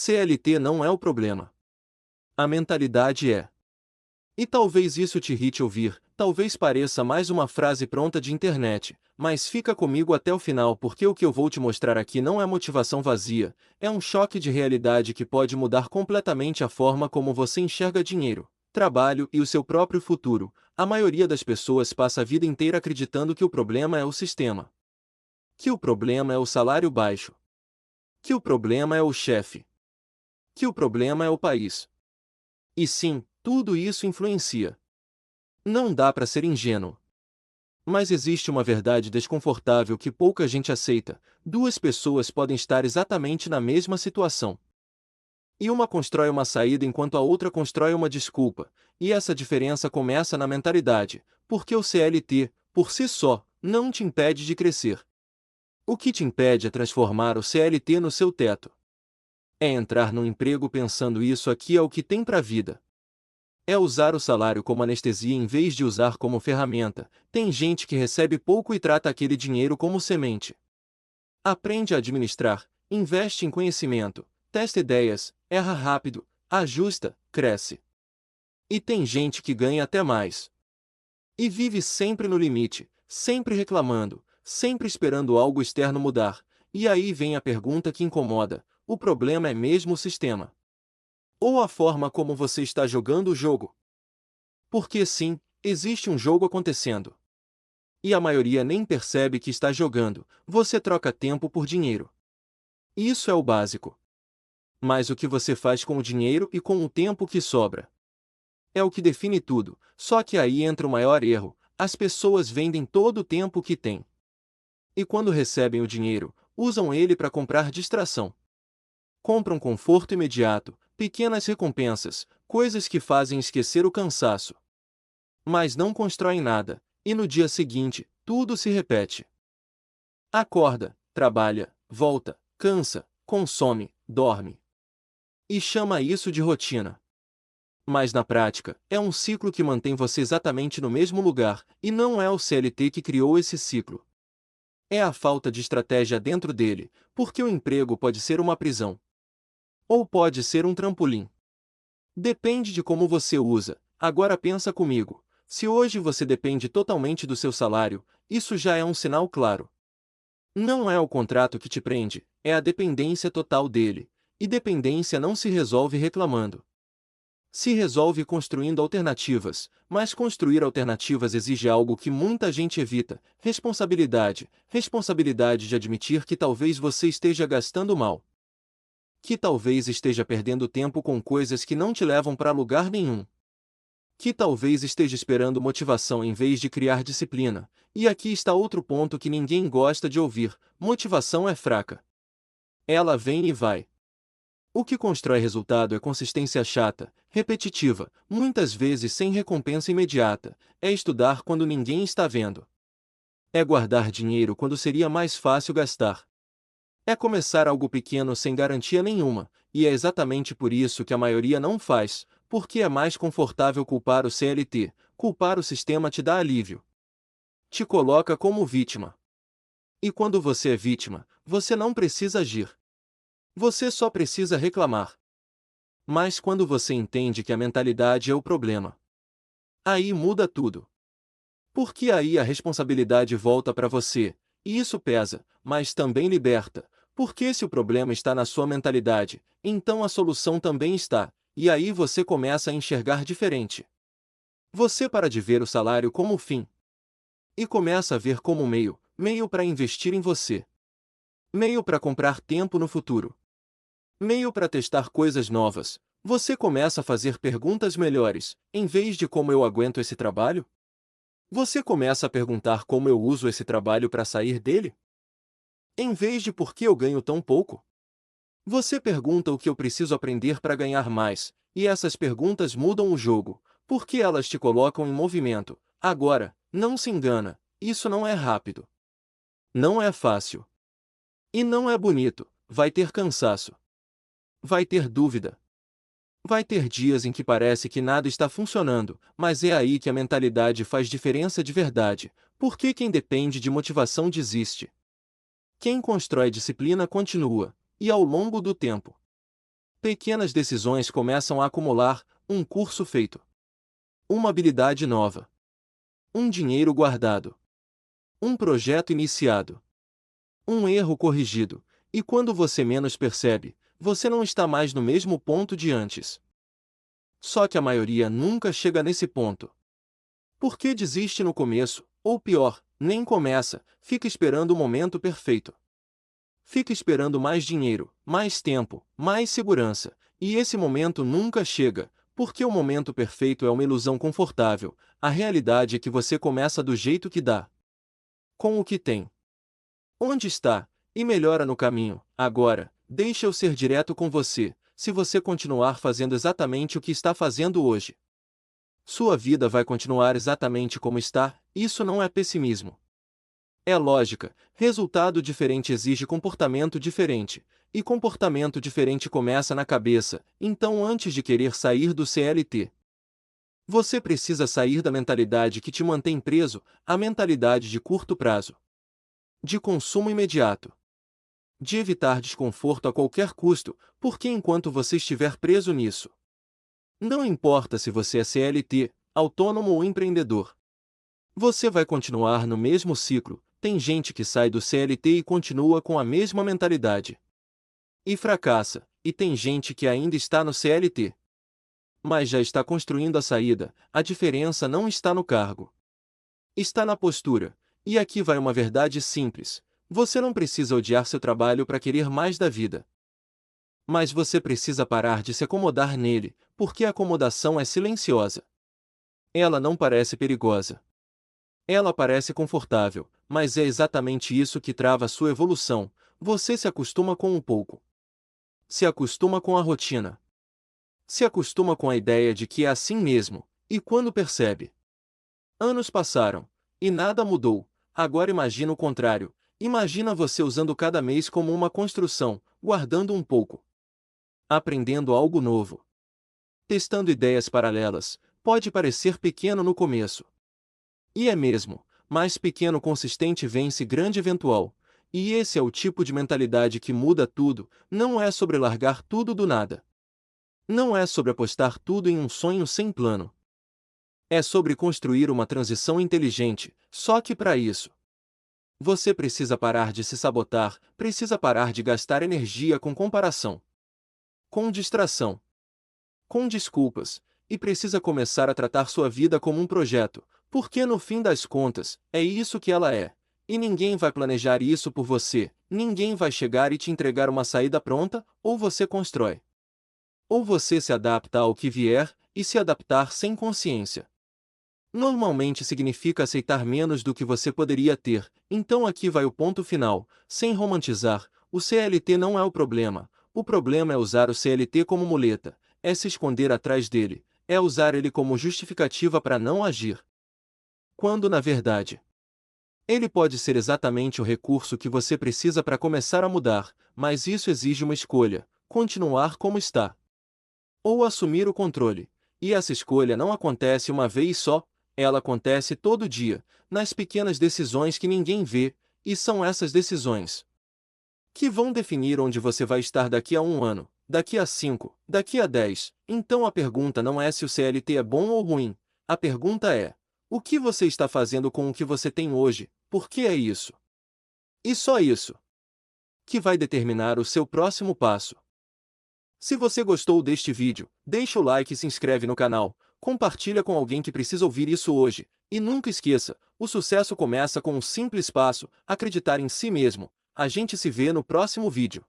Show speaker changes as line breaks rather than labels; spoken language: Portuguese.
CLT não é o problema. A mentalidade é. E talvez isso te irrite ouvir, talvez pareça mais uma frase pronta de internet, mas fica comigo até o final porque o que eu vou te mostrar aqui não é motivação vazia, é um choque de realidade que pode mudar completamente a forma como você enxerga dinheiro, trabalho e o seu próprio futuro. A maioria das pessoas passa a vida inteira acreditando que o problema é o sistema, que o problema é o salário baixo, que o problema é o chefe, que o problema é o país. E sim, tudo isso influencia. Não dá para ser ingênuo. Mas existe uma verdade desconfortável que pouca gente aceita: duas pessoas podem estar exatamente na mesma situação. E uma constrói uma saída enquanto a outra constrói uma desculpa, e essa diferença começa na mentalidade, porque o CLT, por si só, não te impede de crescer. O que te impede é transformar o CLT no seu teto. É entrar no emprego pensando isso aqui é o que tem para a vida. É usar o salário como anestesia em vez de usar como ferramenta. Tem gente que recebe pouco e trata aquele dinheiro como semente. Aprende a administrar, investe em conhecimento, testa ideias, erra rápido, ajusta, cresce. E tem gente que ganha até mais. E vive sempre no limite, sempre reclamando, sempre esperando algo externo mudar. E aí vem a pergunta que incomoda: o problema é mesmo o sistema? Ou a forma como você está jogando o jogo? Porque sim, existe um jogo acontecendo. E a maioria nem percebe que está jogando, você troca tempo por dinheiro. Isso é o básico. Mas o que você faz com o dinheiro e com o tempo que sobra? É o que define tudo, só que aí entra o maior erro: as pessoas vendem todo o tempo que têm. E quando recebem o dinheiro, usam ele para comprar distração. Compram conforto imediato, pequenas recompensas, coisas que fazem esquecer o cansaço. Mas não constroem nada, e no dia seguinte, tudo se repete. Acorda, trabalha, volta, cansa, consome, dorme. E chama isso de rotina. Mas na prática, é um ciclo que mantém você exatamente no mesmo lugar, e não é o CLT que criou esse ciclo. É a falta de estratégia dentro dele, porque o emprego pode ser uma prisão. Ou pode ser um trampolim. Depende de como você usa. Agora pensa comigo: se hoje você depende totalmente do seu salário, isso já é um sinal claro. Não é o contrato que te prende, é a dependência total dele. E dependência não se resolve reclamando. Se resolve construindo alternativas, mas construir alternativas exige algo que muita gente evita: responsabilidade. Responsabilidade de admitir que talvez você esteja gastando mal. Que talvez esteja perdendo tempo com coisas que não te levam para lugar nenhum. Que talvez esteja esperando motivação em vez de criar disciplina. E aqui está outro ponto que ninguém gosta de ouvir: motivação é fraca. Ela vem e vai. O que constrói resultado é consistência chata, repetitiva, muitas vezes sem recompensa imediata. É estudar quando ninguém está vendo. É guardar dinheiro quando seria mais fácil gastar. É começar algo pequeno sem garantia nenhuma, e é exatamente por isso que a maioria não faz, porque é mais confortável culpar o CLT. Culpar o sistema te dá alívio. Te coloca como vítima. E quando você é vítima, você não precisa agir. Você só precisa reclamar. Mas quando você entende que a mentalidade é o problema, aí muda tudo. Porque aí a responsabilidade volta para você, e isso pesa, mas também liberta. Porque se o problema está na sua mentalidade, então a solução também está, e aí você começa a enxergar diferente. Você para de ver o salário como o fim. E começa a ver como meio, meio para investir em você. Meio para comprar tempo no futuro. Meio para testar coisas novas. Você começa a fazer perguntas melhores: em vez de como eu aguento esse trabalho? Você começa a perguntar como eu uso esse trabalho para sair dele? Em vez de por que eu ganho tão pouco? Você pergunta o que eu preciso aprender para ganhar mais, e essas perguntas mudam o jogo, porque elas te colocam em movimento. Agora, não se engana, isso não é rápido. Não é fácil. E não é bonito. Vai ter cansaço. Vai ter dúvida. Vai ter dias em que parece que nada está funcionando, mas é aí que a mentalidade faz diferença de verdade, porque quem depende de motivação desiste. Quem constrói disciplina continua, e ao longo do tempo, Pequenas decisões começam a acumular: um curso feito, uma habilidade nova, um dinheiro guardado, um projeto iniciado, um erro corrigido, e quando você menos percebe, você não está mais no mesmo ponto de antes. Só que a maioria nunca chega nesse ponto. Porque desiste no começo, ou pior, nem começa, fica esperando o momento perfeito. Fica esperando mais dinheiro, mais tempo, mais segurança, e esse momento nunca chega, porque o momento perfeito é uma ilusão confortável. A realidade é que você começa do jeito que dá, com o que tem, onde está, e melhora no caminho. Agora, deixa eu ser direto com você: se você continuar fazendo exatamente o que está fazendo hoje, sua vida vai continuar exatamente como está. Isso não é pessimismo. É lógica. Resultado diferente exige comportamento diferente, e comportamento diferente começa na cabeça. Então, antes de querer sair do CLT, você precisa sair da mentalidade que te mantém preso, a mentalidade de curto prazo, de consumo imediato, de evitar desconforto a qualquer custo, porque enquanto você estiver preso nisso, não importa se você é CLT, autônomo ou empreendedor, você vai continuar no mesmo ciclo. Tem gente que sai do CLT e continua com a mesma mentalidade e fracassa, e tem gente que ainda está no CLT, mas já está construindo a saída. A diferença não está no cargo, está na postura. E aqui vai uma verdade simples: você não precisa odiar seu trabalho para querer mais da vida. Mas você precisa parar de se acomodar nele, porque a acomodação é silenciosa. Ela não parece perigosa. Ela parece confortável, mas é exatamente isso que trava a sua evolução. Você se acostuma com um pouco. Se acostuma com a rotina. Se acostuma com a ideia de que é assim mesmo, e quando percebe, anos passaram, e nada mudou. Agora imagina o contrário. Imagina você usando cada mês como uma construção, guardando um pouco, aprendendo algo novo, testando ideias paralelas. Pode parecer pequeno no começo. E é mesmo, mas pequeno consistente vence grande eventual. E esse é o tipo de mentalidade que muda tudo. Não é sobre largar tudo do nada. Não é sobre apostar tudo em um sonho sem plano. É sobre construir uma transição inteligente. Só que para isso, você precisa parar de se sabotar, precisa parar de gastar energia com comparação, com distração, com desculpas, e precisa começar a tratar sua vida como um projeto, porque no fim das contas, é isso que ela é. E ninguém vai planejar isso por você, ninguém vai chegar e te entregar uma saída pronta. Ou você constrói, ou você se adapta ao que vier, e se adaptar sem consciência normalmente significa aceitar menos do que você poderia ter. Então aqui vai o ponto final: sem romantizar, o CLT não é o problema é usar o CLT como muleta, é se esconder atrás dele, é usar ele como justificativa para não agir. Quando na verdade, ele pode ser exatamente o recurso que você precisa para começar a mudar, mas isso exige uma escolha: continuar como está, ou assumir o controle. E essa escolha não acontece uma vez só, ela acontece todo dia, nas pequenas decisões que ninguém vê, e são essas decisões que vão definir onde você vai estar daqui a 1 ano, daqui a 5, daqui a 10. Então a pergunta não é se o CLT é bom ou ruim, a pergunta é: o que você está fazendo com o que você tem hoje? Porque é isso, e só isso, que vai determinar o seu próximo passo. Se você gostou deste vídeo, deixa o like e se inscreve no canal, compartilha com alguém que precisa ouvir isso hoje, e nunca esqueça, o sucesso começa com um simples passo: acreditar em si mesmo. A gente se vê no próximo vídeo.